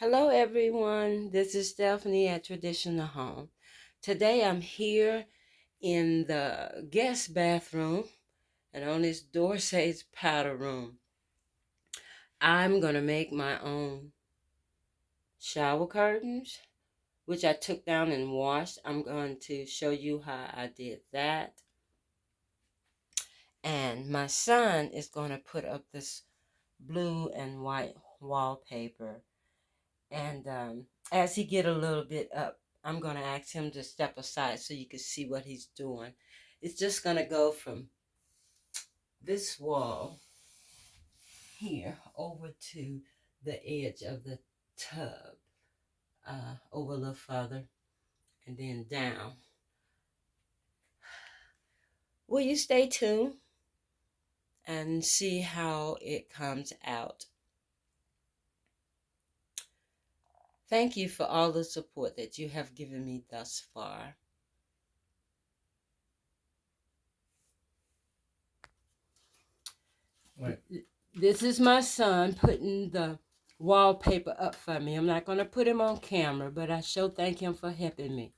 Hello everyone, this is Stephanie at Traditional Home. Today I'm here in the guest bathroom and on this door says powder room. I'm going to make my own shower curtains, which I took down and washed. I'm going to show you how I did that. And my son is going to put up this blue and white wallpaper. And as he get a little bit up, I'm going to ask him to step aside so you can see what he's doing. It's just going to go from this wall here over to the edge of the tub, over a little further, and then down. Will you stay tuned and see how it comes out? Thank you for all the support that you have given me thus far. Right. This is my son putting the wallpaper up for me. I'm not going to put him on camera, but I sure thank him for helping me.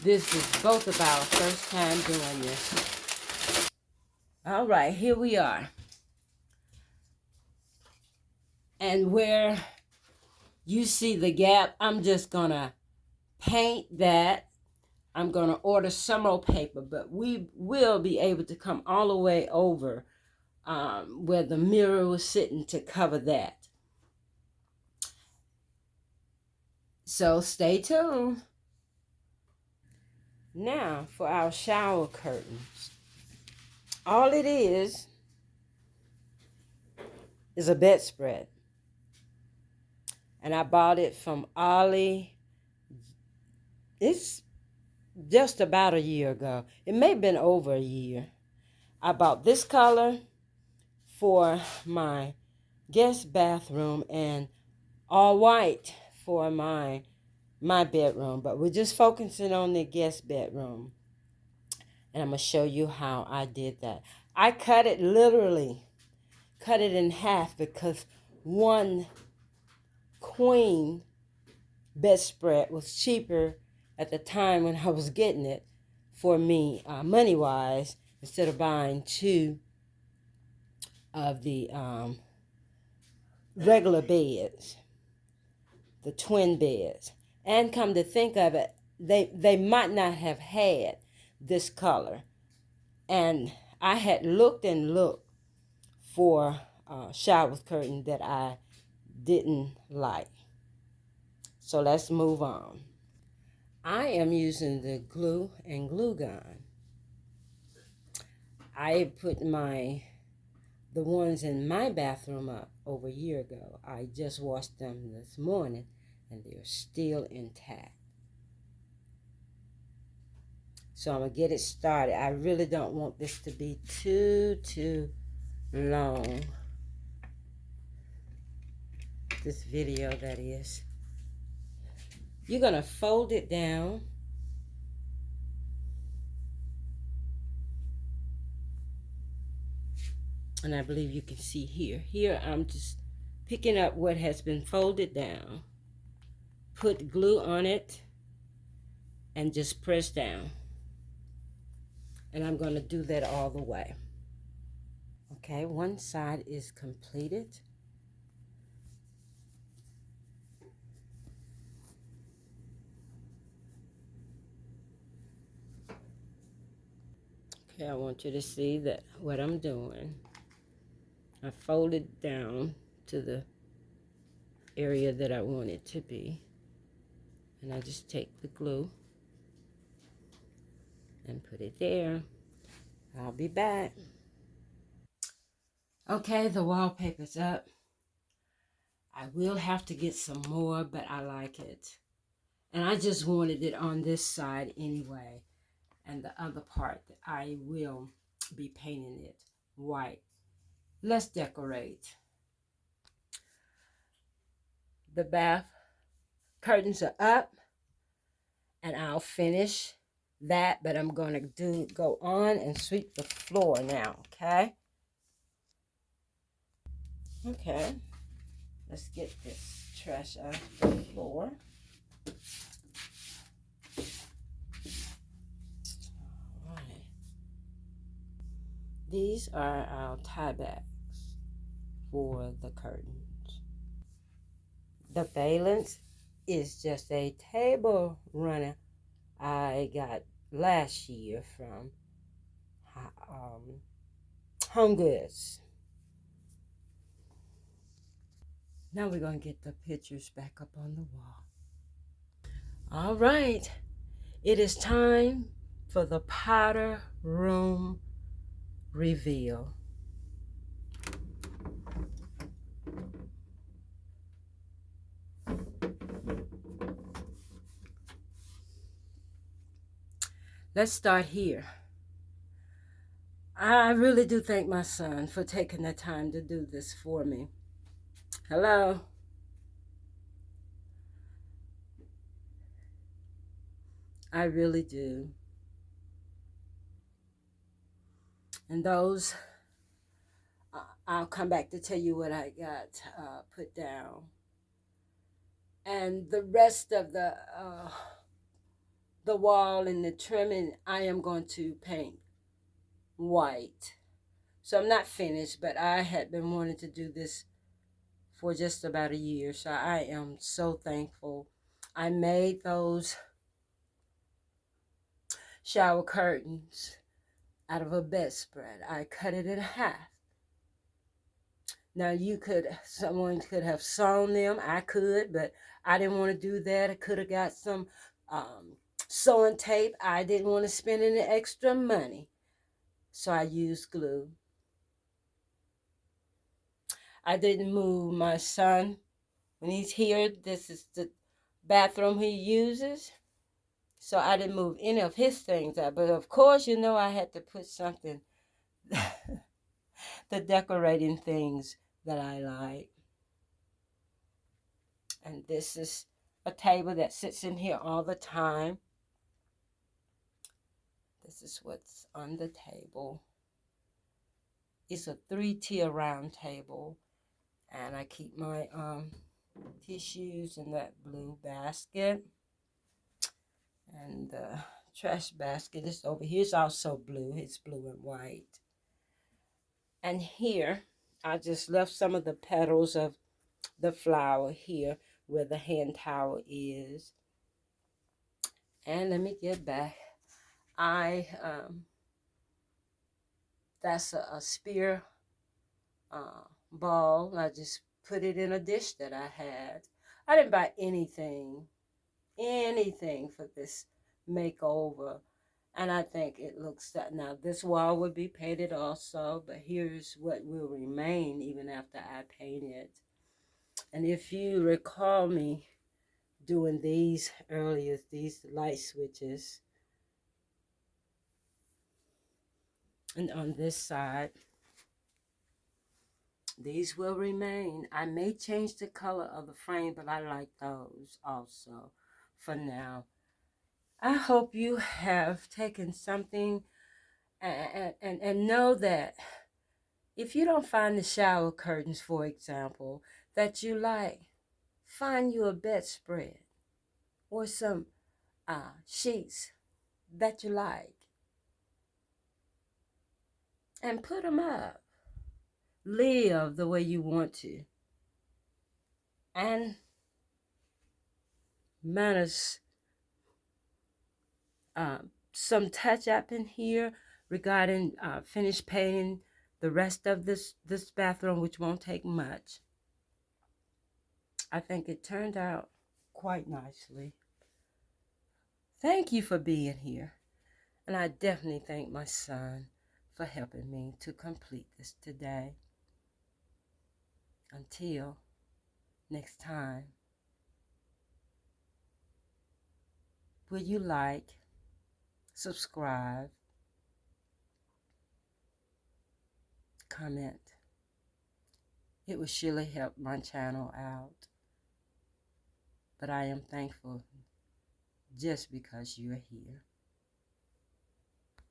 This is both of our first time doing this. All right, here we are. And where you see the gap, I'm just going to paint that. I'm going to order some more paper, but we will be able to come all the way over where the mirror was sitting to cover that. So stay tuned. Now for our shower curtains. All it is a bedspread. And I bought it from Ollie. It's just about a year ago. It may have been over a year. I bought this color for my guest bathroom and all white for my bedroom. But we're just focusing on the guest bedroom. And I'm going to show you how I did that. I cut it literally. Cut it in half because one queen bedspread was cheaper at the time when I was getting it for me, money-wise, instead of buying two of the regular beds, the twin beds. And come to think of it, they might not have had this color. And I had looked and looked for shower curtain that I didn't like. So let's move on. I am using the glue and glue gun. I put the ones in my bathroom up over a year ago. I just washed them this morning and they're still intact. So I'm going to get it started. I really don't want this to be too long. This video, that is. You're going to fold it down. And I believe you can see here. Here I'm just picking up what has been folded down. Put glue on it and just press down. And I'm going to do that all the way. Okay, one side is completed. Okay, I want you to see that what I'm doing. I fold it down to the area that I want it to be. And I just take the glue and put it there. I'll be back. Okay, the wallpaper's up. I will have to get some more, but I like it. And I just wanted it on this side anyway. And the other part, I will be painting it white. Let's decorate. The bath curtains are up, and I'll finish that, but I'm going to go on and sweep the floor now, okay? Okay, let's get this trash out of the floor. All right. These are our tie backs for the curtains. The valance is just a table runner I got last year from Home Goods. Now we're going to get the pictures back up on the wall. All right, it is time for the powder room reveal. Let's start here. I really do thank my son for taking the time to do this for me. Hello. I really do. And those, I'll come back to tell you what I got put down. And the rest of the wall and the trimming, I am going to paint white. So I'm not finished, but I had been wanting to do this for just about a year. So I am so thankful. I made those shower curtains out of a bedspread. I cut it in half. Now someone could have sewn them. I could, but I didn't want to do that. I could have got some sewing tape. I didn't want to spend any extra money. So I used glue. I didn't move my son. When he's here, this is the bathroom he uses. So I didn't move any of his things out. But of course, you know I had to put something, the decorating things that I like. And this is a table that sits in here all the time. This is what's on the table. It's a 3-tier round table. And I keep my tissues in that blue basket. And the trash basket is over here. It's also blue. It's blue and white. And here, I just left some of the petals of the flower here where the hand towel is. And let me get back. That's a spear ball. I just put it in a dish that I had. I didn't buy anything for this makeover. And I think it looks that now this wall would be painted also, but here's what will remain even after I paint it. And if you recall me doing these earlier, these light switches, and on this side, these will remain. I may change the color of the frame, but I like those also for now. I hope you have taken something and know that if you don't find the shower curtains, for example, that you like, find you a bedspread or some sheets that you like and put them up. Live the way you want to. And manage some touch up in here regarding finish painting the rest of this bathroom, which won't take much. I think it turned out quite nicely. Thank you for being here. And I definitely thank my son for helping me to complete this today. Until next time, will you like, subscribe, comment? It will surely help my channel out. But I am thankful just because you're here.